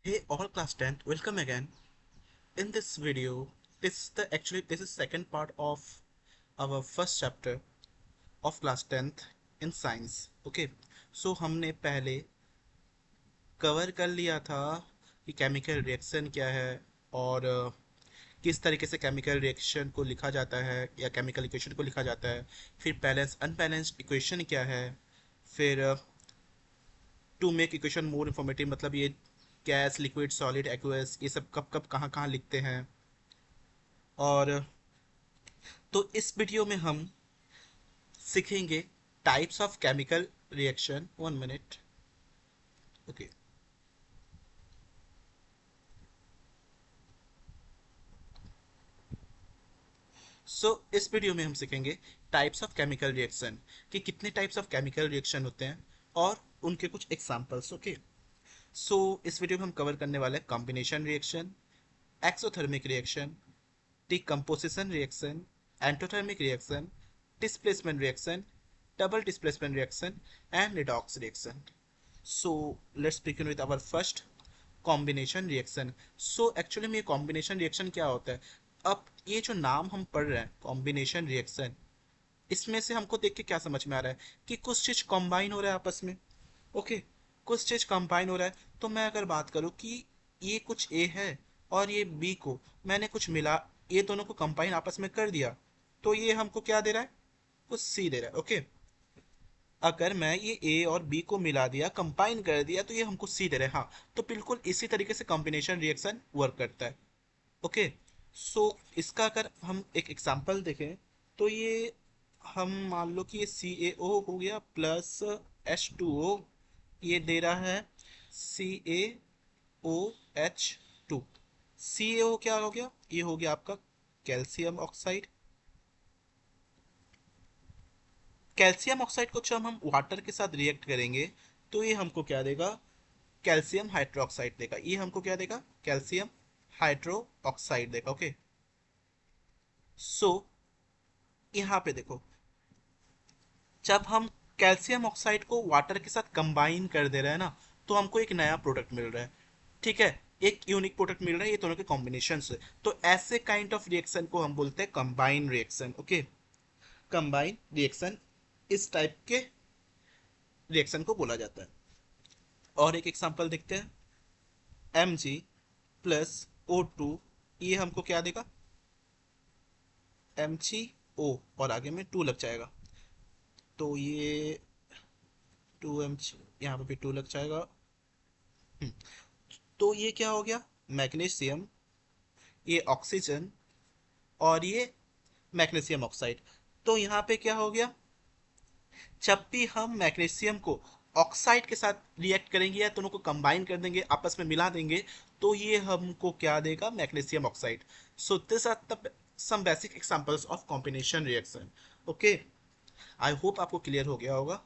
Hey all class 10th, welcome again. In this video, this is second part of our first chapter of class 10th in science. Okay, so हमने पहले cover कर लिया था कि chemical reaction क्या है और किस तरीके से केमिकल रिएक्शन को लिखा जाता है या केमिकल इक्वेशन को लिखा जाता है। फिर बैलेंस अनबैलेंस्ड इक्वेशन क्या है। फिर to make equation more informative मतलब ये गैस लिक्विड सॉलिड एक्वस ये सब कब कब कहाँ कहाँ लिखते हैं। और तो इस वीडियो में हम सीखेंगे types of chemical reaction. 1 minute. Okay, so इस वीडियो में हम सीखेंगे टाइप्स ऑफ केमिकल रिएक्शन कि कितने टाइप्स ऑफ केमिकल रिएक्शन होते हैं और उनके कुछ एग्जांपल्स। ओके, सो इस वीडियो में हम कवर करने वाले हैं combination reaction, exothermic reaction, decomposition reaction, endothermic reaction, displacement reaction, double displacement reaction, and redox reaction. So let's begin with our first combination reaction. So actually में combination reaction क्या होता है? अब ये जो नाम हम पढ़ रहे हैं combination reaction, इसमें से हमको देख के क्या समझ में आ रहा है कि कुछ चीज कंबाइन हो रहा है आपस में। ओके, कुछ चीज कंबाइन हो रहा है। तो मैं अगर बात करूँ कि ये कुछ ए है और ये बी को मैंने कुछ मिला, ये दोनों को कंबाइन आपस में कर दिया, तो ये हमको क्या दे रहा है? कुछ सी दे रहा है। ओके, अगर मैं ये ए और बी को मिला दिया कंबाइन कर दिया तो ये हमको सी दे रहा है। हाँ, तो बिल्कुल इसी तरीके से कॉम्बिनेशन रिएक्शन वर्क करता है। ओके, सो इसका अगर हम एक एग्जांपल देखें तो ये हम मान लो कि ये सी ए ओ हो गया प्लस एच टू ओ, ये दे रहा है सी ए ओ एच टू। सी ए ओ क्या हो गया? ये हो गया आपका कैल्शियम ऑक्साइड। कैल्शियम ऑक्साइड को जब हम वाटर के साथ रिएक्ट करेंगे तो ये हमको क्या देगा? कैल्शियम हाइड्रोक्साइड देगा। ये हमको क्या देगा? कैल्शियम हाइड्रो ऑक्साइड देगा। ओके, सो यहाँ पे देखो, जब हम कैल्शियम ऑक्साइड को वाटर के साथ कंबाइन कर दे रहे हैं ना, तो हमको एक नया प्रोडक्ट मिल रहा है। ठीक है, एक यूनिक प्रोडक्ट मिल रहा है ये दोनों के कॉम्बिनेशन से। तो ऐसे काइंड ऑफ रिएक्शन को हम बोलते हैं combine reaction. Okay, combine reaction इस टाइप के रिएक्शन को बोला जाता है। और एक एग्जांपल देखते हैं, M G plus O two, ये हमको क्या देगा? एम जी ओ और आगे में टू लग जाएगा, तो ये टू एम जी, यहाँ पे भी टू लग जाएगा। तो ये क्या हो गया? मैग्नीशियम, ये ऑक्सीजन और ये मैग्नीशियम ऑक्साइड। तो यहाँ पे क्या हो गया? जब भी हम मैग्नीशियम को ऑक्साइड के साथ रिएक्ट करेंगे या दोनों को कंबाइन कर देंगे आपस में मिला देंगे, तो ये हमको क्या देगा? Magnesium oxide. So this are the some basic examples of combination reaction. Okay, I hope आपको क्लियर हो गया होगा।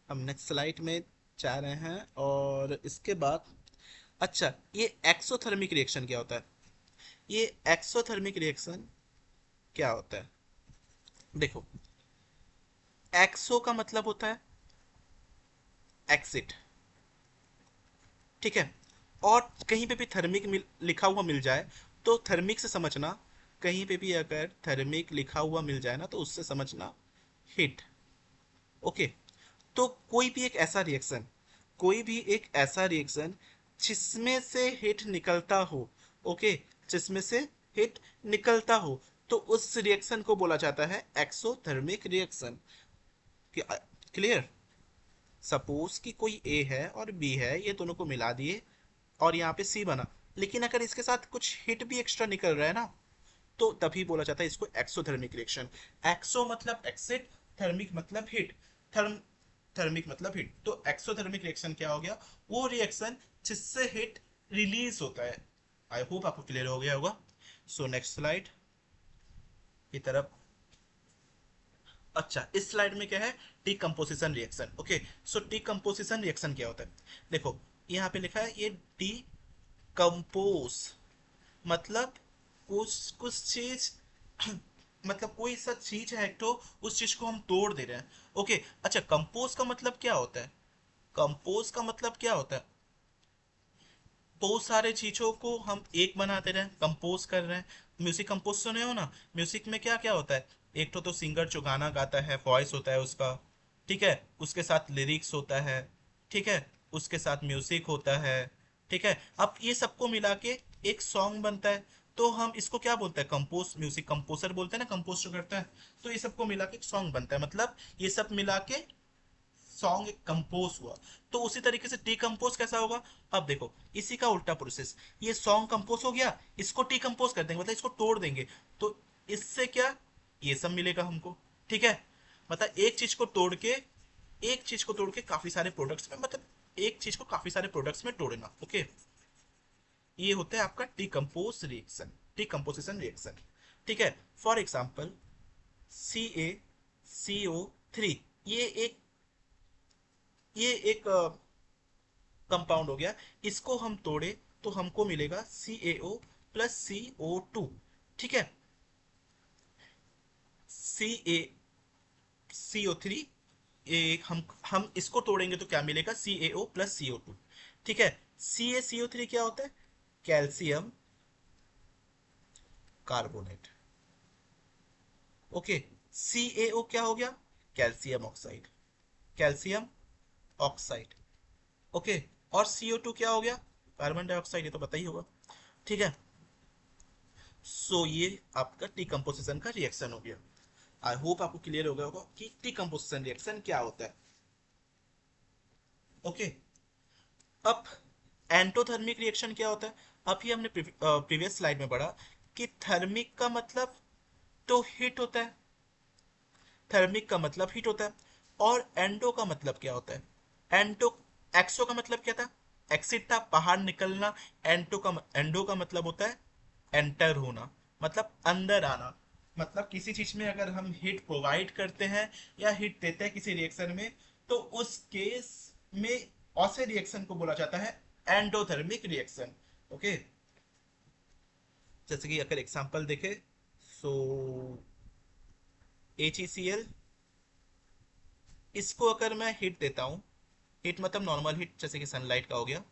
हम नेक्स्ट स्लाइड में जा रहे हैं और इसके बाद अच्छा, ये एक्सोथर्मिक रिएक्शन क्या होता है? ये एक्सोथर्मिक रिएक्शन क्या होता है? देखो, एक्सो का मतलब होता है एक्सिट। ठीक है, और कहीं पे भी थर्मिक लिखा हुआ मिल जाए तो थर्मिक से समझना, कहीं पे भी अगर थर्मिक लिखा हुआ मिल जाए ना तो उससे समझना हीट। ओके, तो कोई भी एक ऐसा रिएक्शन, कोई भी एक ऐसा रिएक्शन जिसमें से हीट निकलता हो। ओके, जिसमें से हीट निकलता हो, तो उस रिएक्शन को बोला जाता है एक्सोथर्मिक रिएक्शन। क्लियर? सपोज कि कोई ए है और बी है, ये दोनों को मिला दिए और यहाँ पे सी बना, लेकिन अगर इसके साथ कुछ हीट भी एक्स्ट्रा निकल रहा है ना, तो तभी बोला जाता है इसको एक्सोथर्मिक रिएक्शन। एक्सो मतलब एक्सिट, थर्मिक मतलब हीट, थर्म थर्मिक मतलब हीट। तो एक्सोथर्मिक रिएक्शन क्या हो गया? वो रिएक्शन जिससे हीट रिलीज होता है। आई होप आपको क्लियर हो गया होगा। सो नेक्स्ट स्लाइड की तरफ। अच्छा, इस स्लाइड में क्या है? Decomposition reaction. ओके, सो डीकम्पोजिशन रिएक्शन क्या होता है? देखो, यहाँ पे लिखा है ये डी कंपोज, मतलब कुछ कुछ चीज मतलब कोई सा चीज है तो उस चीज को हम तोड़ दे रहे हैं। ओके, अच्छा, कंपोज का मतलब क्या होता है? कंपोज का मतलब क्या होता है? बहुत सारे चीजों को हम एक बनाते रहे, कंपोज कर रहे हैं। म्यूजिक कंपोज सुने हो ना, म्यूजिक में क्या क्या होता है? एक तो सिंगर जो गाना गाता है, वॉइस होता है उसका, ठीक है, उसके साथ लिरिक्स होता है, ठीक है, उसके साथ म्यूजिक होता है, ठीक है। अब ये सबको मिला के एक सॉन्ग बनता है। तो हम इसको क्या बोलते हैं? कंपोज, म्यूजिक कंपोजर बोलते हैं ना, कंपोज जो करता है। तो ये सबको मिला के एक सॉन्ग बनता है, मतलब ये सब मिला के सॉन्ग एक कंपोज हुआ। तो उसी तरीके से डिकम्पोज कैसा होगा? अब देखो, इसी का उल्टा प्रोसेस, ये सॉन्ग कंपोज हो गया, इसको डिकम्पोज कर देंगे, मतलब इसको तोड़ देंगे। तो इससे क्या, ये सब मिलेगा हमको, ठीक है। मतलब एक चीज को तोड़ के काफी सारे प्रोडक्ट्स में, मतलब एक चीज को काफी सारे प्रोडक्ट्स में तोड़ना, ओके। ये होता है आपका डिकम्पोज रिएक्शन, डिकम्पोजिशन रिएक्शन, ठीक है। फॉर एग्जाम्पल, CaCO3, ये एक ये एक कंपाउंड हो गया। इसको हम तोड़े तो हमको मिलेगा CaO+CO2, ठीक है। CaCO3, एक हम इसको तोड़ेंगे तो क्या मिलेगा? CaO+CO2, ठीक है। CaCO3 क्या होता है? Calcium carbonate, okay. CaO क्या हो गया? Calcium oxide, calcium oxide, okay. और CO2 क्या हो गया? कार्बन डाइऑक्साइड, ये तो पता ही होगा, ठीक है। सो ये आपका डिकम्पोजिशन का रिएक्शन हो गया। आई होप आपको क्लियर हो गया होगा कि डिकम्पोजिशन रिएक्शन क्या होता है, ओके। अब एंडोथर्मिक रिएक्शन क्या होता है? अभी हमने प्रीवियस स्लाइड में पढ़ा कि थर्मिक का मतलब तो हीट होता है, थर्मिक का मतलब हीट होता है। और एंडो का मतलब क्या होता है? एंडो, एक्सो का मतलब क्या था? एक्सिट था, बाहर निकलना। एंडो का मतलब होता है एंटर होना, मतलब अंदर आना। मतलब किसी चीज में अगर हम हीट प्रोवाइड करते हैं या हीट देते हैं किसी रिएक्शन में, तो उस केस में ऐसे रिएक्शन को बोला जाता है एंडोथर्मिक रिएक्शन, ओके। जैसे कि अगर एग्जांपल देखें, सो HECl, इसको अगर मैं हीट देता हूँ, हीट मतलब नॉर्मल हीट जैसे कि सनलाइट का हो गया,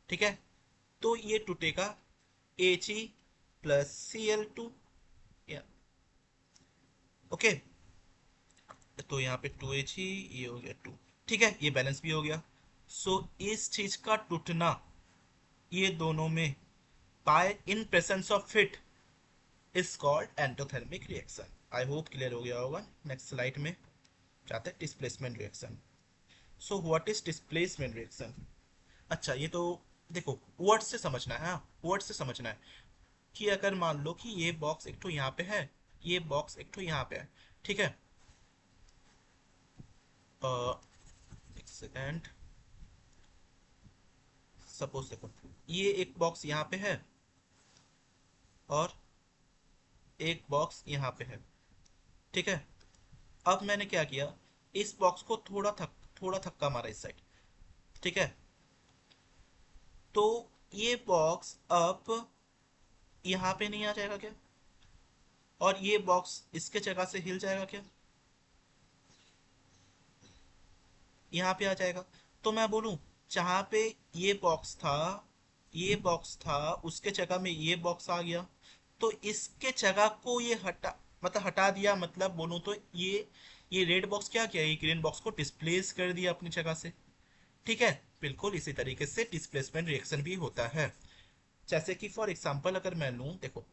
ठीक है, तो ये टूटेगा He+Cl2, ओके। तो यहाँ पे 2He, ये हो गया 2, ठीक है, ये बैलेंस भी हो गया। सो इस चीज का टूटना, ये दोनों में, by in presence of heat, is called endothermic reaction. I hope clear हो गया होगा। नेक्स्ट स्लाइड में जाते हैं, displacement reaction. So what is displacement reaction? अच्छा, ये तो देखो, वर्ड से समझना है, हाँ, वर्ड से समझना है। कि अगर मान लो कि ये बॉक्स एक तो यहाँ पे है, ये बॉक्स एक तो यहाँ पे है, ठीक है। एक सेकेंड, सपोज देखो, ये एक बॉक्स यहाँ पे है और एक बॉक्स यहाँ पे है, ठीक है। अब मैंने क्या किया, इस बॉक्स को थोड़ा धक्का मारा इस साइड, ठीक है। तो ये बॉक्स अब यहाँ पे नहीं आ जाएगा क्या? और ये बॉक्स इसके जगह से हिल जाएगा क्या? यहाँ पे आ जाएगा। तो मैं बोलूं, जहां पे ये बॉक्स था, ये बॉक्स था, उसके जगह में ये बॉक्स आ गया। तो इसके जगह को ये हटा, मतलब हटा दिया, मतलब बोलूं तो ये रेड बॉक्स क्या किया, ये ग्रीन बॉक्स को डिस्प्लेस कर दिया अपनी जगह से, ठीक है। बिल्कुल इसी तरीके से डिस्प्लेसमेंट रिएक्शन भी होता है। जैसे कि फॉर एग्जांपल अगर मैं लूं, देखो,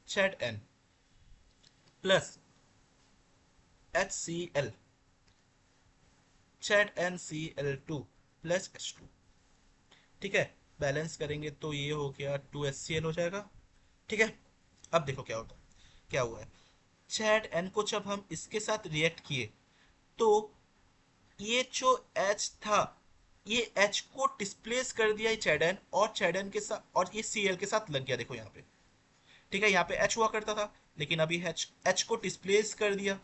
ZN plus HCl, ZnCl2 plus H2, ठीक है। बैलेंस करेंगे तो ये हो गया 2HCl हो जाएगा, ठीक है। अब देखो क्या होता है, क्या हुआ है, चैट एन को जब हम इसके साथ रिएक्ट किए, तो ये जो H था, ये H को डिस्प्लेस कर दिया चैट एन, और चैट एन के साथ, और ये Cl के साथ लग गया, देखो यहाँ पे, ठीक है। यहाँ पे H हुआ करता था, लेकिन अभी H को डिस्प्लेस कर दिया,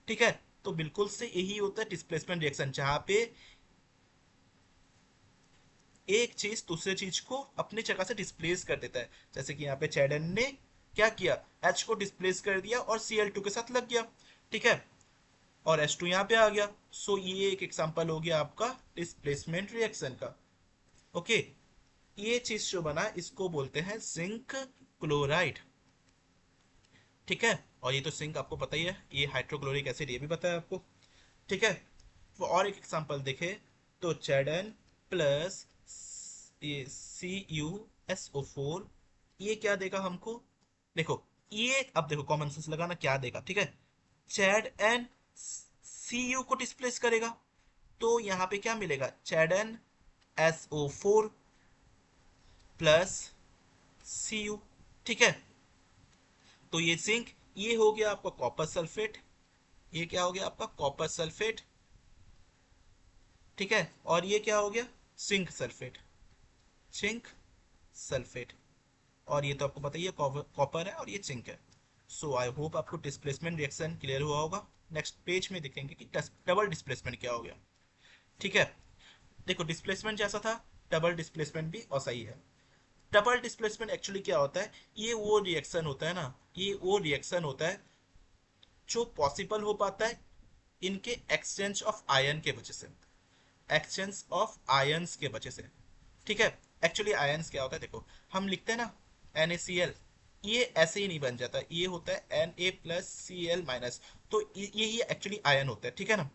ठीक है। तो बिल्कुल से यही होता है डिस्प्लेसमेंट रिएक्शन, जहां पे एक चीज दूसरे चीज को अपनी जगह से डिस्प्लेस कर देता है। जैसे कि यहाँ पे चैडन ने क्या किया, H को डिस्प्लेस कर दिया और Cl2 के साथ लग गया, ठीक है। और H2 यहाँ पे आ गया। सो ये एक एग्जांपल हो गया आपका डिस्प्लेसमेंट रिएक्शन का, ओके। ये चीज जो बना इसको बोलते हैं जिंक क्लोराइड। ठीक है, और ये तो जिंक आपको पता ही है, ये हाइड्रोक्लोरिक एसिड, ये भी पता है आपको। ठीक है, वो और एक एग्जांपल देखे तो Zn प्लस ये CuSO4, ये क्या देगा हमको? देखो, ये अब देखो कॉमन सेंस लगाना क्या देगा। ठीक है, Zn Cu को डिस्प्लेस करेगा, तो यहाँ पे क्या मिलेगा? ZnSO4 plus Cu। ठीक है, तो ये जिंक, ये हो गया आपका कॉपर सल्फेट, ये क्या हो गया आपका? Copper sulphate. ठीक है, और ये क्या हो गया? Zinc sulphate, zinc sulphate. और ये तो आपको पता ही है, कॉपर है और ये जिंक है। सो आई होप आपको डिस्प्लेसमेंट रिएक्शन क्लियर हुआ होगा। नेक्स्ट पेज में देखेंगे कि डबल डिस्प्लेसमेंट क्या हो गया। ठीक है, देखो डिस्प्लेसमेंट जैसा था, डबल डिस्प्लेसमेंट भी वैसा ही है। डबल डिस्प्लेसमेंट एक्चुअली क्या होता है? ये वो रिएक्शन होता है ना, ये वो रिएक्शन होता है जो पॉसिबल हो पाता है इनके एक्सचेंज ऑफ आयन के वजह से, एक्सचेंज ऑफ आयंस के वजह से। ठीक है, एक्चुअली आयंस क्या होता है? देखो, हम लिखते हैं ना NaCl, ये ऐसे ही नहीं बन जाता, ये होता है Na+Cl माइनस। तो ये ही एक्चुअली आयन होता है। ठीक है ना,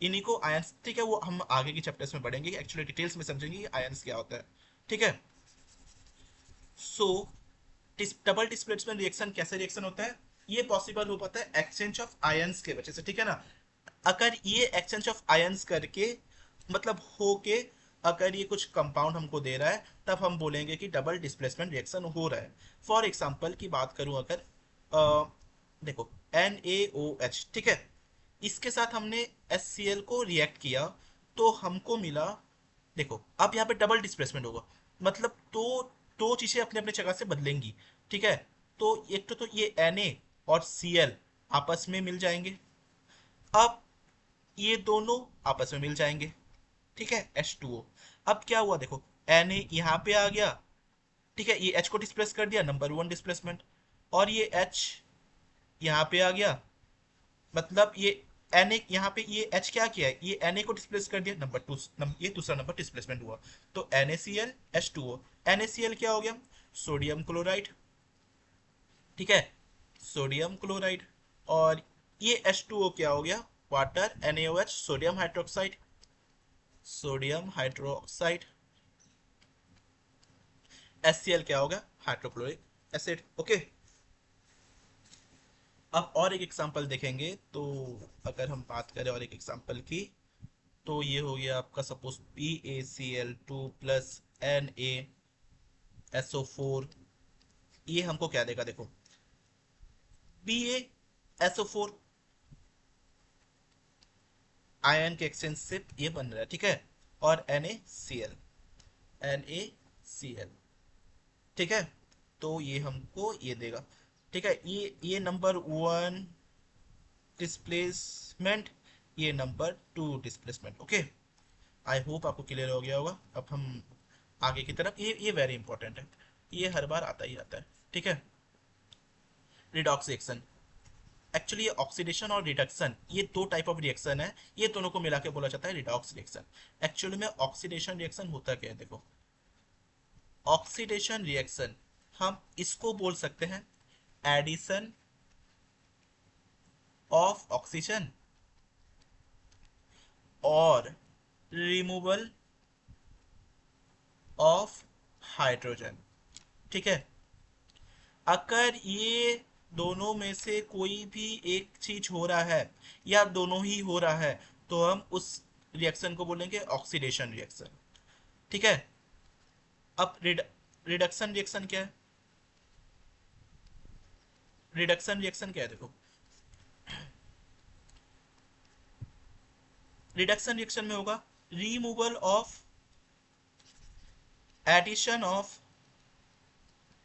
इन्हीं को आयंस, ठीक है, वो हम आगे के चैप्टर्स में पढ़ेंगे, एक्चुअली डिटेल्स में समझेंगे कि आयंस क्या होता है। ठीक है, सो डबल डिस्प्लेसमेंट रिएक्शन कैसे रिएक्शन होता है? ये पॉसिबल हो पाता है एक्सचेंज ऑफ आयंस के वजह से। ठीक है ना, अगर ये एक्सचेंज ऑफ आयंस करके, मतलब होके, अगर ये कुछ कंपाउंड हमको दे रहा है, तब हम बोलेंगे कि डबल डिस्प्लेसमेंट रिएक्शन हो रहा है। फॉर एग्जांपल की बात करूं अगर, देखो NaOH, ठीक है, इसके साथ हमने HCl को रिएक्ट किया, तो हमको मिला, देखो अब यहाँ पे डबल डिस्प्लेसमेंट होगा, मतलब दो चीजें अपने अपने जगह से बदलेंगी। ठीक है, तो एक तो ये Na और Cl आपस में मिल जाएंगे। अब ये दोनों आपस में मिल जाएंगे। ठीक है, H2O। अब क्या हुआ? देखो, Na यहाँ पे आ गया, ठीक है, ये H को डिस्प्लेस कर दिया, नंबर 1 डिस्प्लेसमेंट। और ये H यहाँ पे आ गया, मतलब ये Na यहाँ पे, ये H क्या किया है? ये Na को डिस्प्लेस कर दिया, नंबर 2, ये दूसरा नंबर डिस्प्लेसमेंट हुआ। तो NaCl H2O, NaCl क्या हो गया? Sodium chloride. ठीक है, सोडियम क्लोराइड। और ये H2O क्या हो गया? Water, NaOH, sodium hydroxide, sodium hydroxide. HCl क्या होगा? Hydrochloric acid. ओके, अब और एक एग्जांपल देखेंगे तो, अगर हम बात करें और एक एग्जांपल की, तो ये हो गया आपका सपोज PaCl2 प्लस NaSO4। ये हमको क्या देगा? देखो, PaSO4 आयन के एक्सचेंज से ये बन रहा है। ठीक है, और NaCl, ठीक है, तो ये हमको ये देगा। ठीक है, ये नंबर 1 डिस्प्लेसमेंट, ये number 2 displacement. Okay, I hope आपको क्लियर हो गया होगा। अब हम आगे की तरफ, ये वेरी इंपॉर्टेंट है, ये हर बार आता ही आता है। ठीक है, रिडॉक्स रिएक्शन। एक्चुअली ये ऑक्सीडेशन और रिडक्शन, ये दो टाइप ऑफ रिएक्शन है, ये दोनों को मिला के बोला जाता है रिडॉक्स रिएक्शन। एक्चुअली में ऑक्सीडेशन रिएक्शन होता क्या है? देखो, ऑक्सीडेशन रिएक्शन हम इसको बोल सकते हैं एडिशन ऑफ ऑक्सीजन और रिमूवल ऑफ हाइड्रोजन। ठीक है, अगर ये दोनों में से कोई भी एक चीज हो रहा है या दोनों ही हो रहा है, तो हम उस रिएक्शन को बोलेंगे ऑक्सीडेशन रिएक्शन। ठीक है, अब रिडक्शन रिएक्शन क्या है? रिडक्शन रिएक्शन क्या है? देखो, रिडक्शन रिएक्शन में होगा removal of, addition of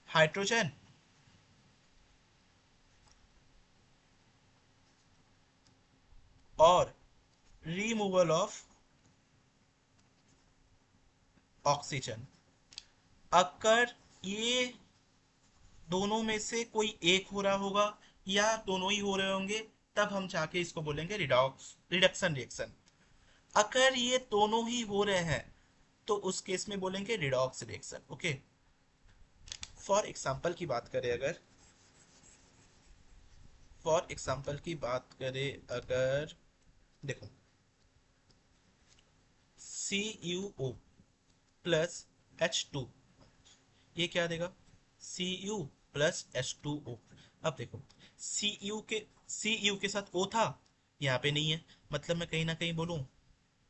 hydrogen और रिमूवल ऑफ ऑक्सीजन। अगर ये दोनों में से कोई एक हो रहा होगा या दोनों ही हो रहे होंगे, तब हम जाके इसको बोलेंगे रिडॉक्स रिडक्शन रिएक्शन। अगर ये दोनों ही हो रहे हैं, तो उस केस में बोलेंगे redox reaction. Okay, for example की बात करें अगर, फॉर एग्जाम्पल की बात करें अगर, देखो CuO प्लस H2, ये क्या देगा, Cu प्लस H2O। अब देखो Cu के साथ O था, यहाँ पे नहीं है, मतलब मैं कहीं ना कहीं बोलूँ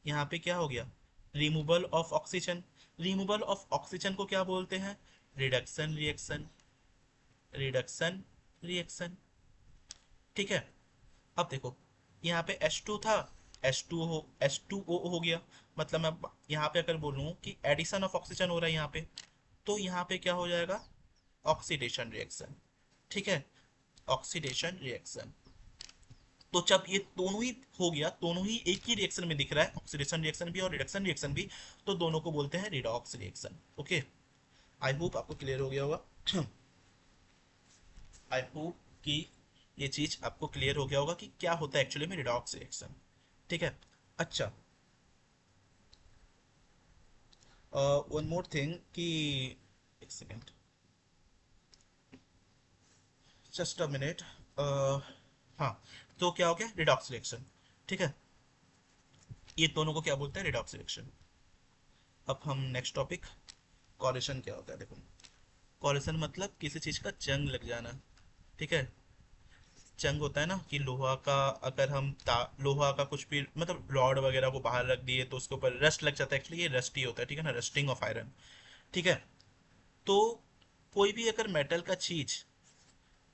यहाँ पे क्या हो गया, removal of oxygen. Removal of oxygen को क्या बोलते हैं, रिडक्शन रिएक्शन, रिडक्शन रिएक्शन। ठीक है, अब देखो यहाँ पे H2 था, H2O हो गया, मतलब मैं यहाँ पे अगर बोलूँ कि एडिशन ऑफ ऑक्सीजन हो रहा है यहाँ पे, तो यहाँ पे क्या हो जाएगा, ऑक्सीडेशन रिएक्शन। ठीक है, ऑक्सीडेशन रिएक्शन। तो जब ये दोनों ही हो गया, दोनों ही एक ही रिएक्शन में दिख रहा है, ऑक्सीडेशन रिएक्शन भी और रिडक्शन रिएक्शन भी, तो दोनों को बोलते हैं redox reaction. Okay, I hope आपको क्लियर हो गया होगा। आई होप कि ये चीज आपको क्लियर हो गया होगा कि क्या होता है एक्चुअली में रिडॉक्स रिएक्शन। ठीक है, अच्छा, वन मोर थिंग कि, एक सेकेंड, जस्ट अ मिनट, हाँ, तो क्या हो गया, रिडॉक्स रिएक्शन। ठीक है, ये दोनों को क्या बोलते हैं, रिडॉक्स रिएक्शन। अब हम नेक्स्ट टॉपिक, कॉरेशन क्या होता है, देखो कॉरेशन मतलब किसी चीज का जंग लग जाना। ठीक है, जंग होता है ना कि लोहा का, अगर हम लोहा का कुछ भी मतलब रॉड वगैरह को बाहर रख दिए तो उसके ऊपर रस्ट लग जाता है, एक्चुअली ये रस्ट ही होता है, ठीक है ना, रस्टिंग ऑफ आयरन। ठीक है, तो कोई भी अगर मेटल का चीज,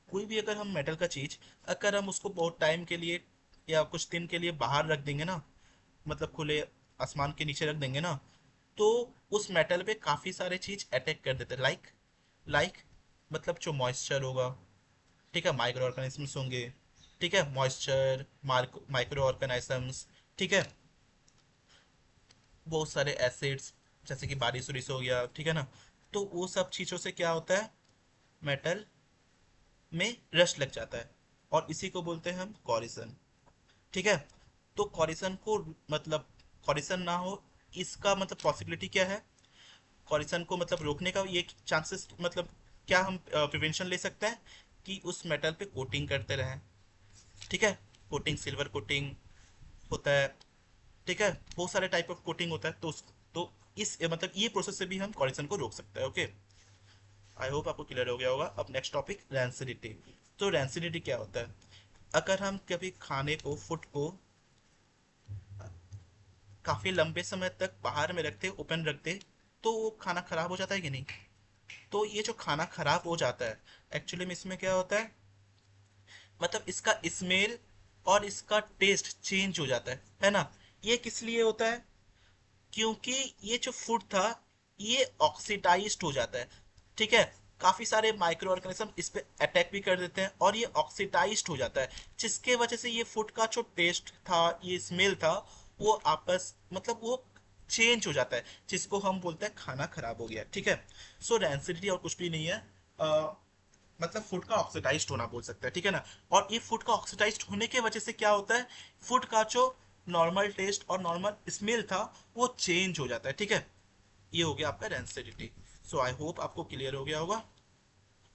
कोई भी अगर हम मेटल का चीज, अगर हम उसको बहुत टाइम के लिए या कुछ दिन के लिए बाहर रख देंगे ना, मतलब खुले आसमान के नीचे रख देंगे ना, तो उस मेटल पे काफी सारे चीज अटैक कर देते हैं, लाइक मतलब जो मॉइस्चर होगा, ठीक है, माइक्रो ऑर्गेनिजम्स होंगे, ठीक है, मॉइस्चर, माइक्रो ऑर्गेनिजम्स, ठीक है, बहुत सारे एसिड्स, जैसे कि बारिश वारिश हो गया, ठीक है ना, तो वो सब चीज़ों से क्या होता है, मेटल में रस्ट लग जाता है, और इसी को बोलते हैं हम कॉरिजन। ठीक है, तो कॉरिजन को मतलब, कॉरिजन ना हो इसका मतलब पॉसिबिलिटी क्या है, कॉरिजन को मतलब रोकने का ये चांसेस, मतलब क्या हम प्रिवेंशन ले सकते हैं कि उस मेटल पे कोटिंग करते रहें। ठीक है, कोटिंग, सिल्वर कोटिंग होता है, ठीक है, बहुत सारे टाइप ऑफ कोटिंग होता है, तो इस मतलब ये प्रोसेस से भी हम कॉरिजन को रोक सकते हैं। ओके, आई होप आपको क्लियर हो गया होगा। अब नेक्स्ट टॉपिक, रैंसिडिटी। तो रैंसिडिटी क्या होता है, अगर हम कभी खाने को, फूड को काफी लंबे समय तक बाहर में रखते, ओपन रखते, तो वो खाना खराब हो जाता है कि नहीं। तो ये जो खाना खराब हो जाता है, एक्चुअली में इसमें क्या होता है, मतलब इसका स्मेल और इसका टेस्ट चेंज हो जाता है ना। ये किस लिए होता है, क्योंकि ये जो फूड था ये ऑक्सीडाइज्ड हो जाता है। ठीक है, काफी सारे माइक्रो ऑर्गेनिज्म इस पे अटैक भी कर देते हैं और ये ऑक्सीडाइज्ड हो जाता है, जिसके वजह से ये फूड का जो टेस्ट था, ये स्मेल था, वो आपस मतलब वो चेंज हो जाता है, जिसको हम बोलते हैं खाना खराब हो गया। ठीक है, सो रैंसिडिटी और कुछ भी नहीं है, मतलब फूड का ऑक्सीडाइज्ड होना बोल सकते हैं, ठीक है ना। और ये फूड का ऑक्सीडाइज्ड होने की वजह से क्या होता है, फूड का जो नॉर्मल टेस्ट और नॉर्मल स्मेल था वो चेंज हो जाता है। ठीक है, ये हो गया आपका रेंसिडिटी। सो आई होप आपको क्लियर हो गया होगा।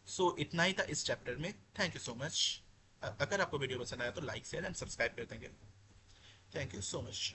सो इतना ही था इस चैप्टर में। Thank you so much. अगर आपको वीडियो पसंद आया तो लाइक शेयर एंड सब्सक्राइब कर देंगे। Thank you so much.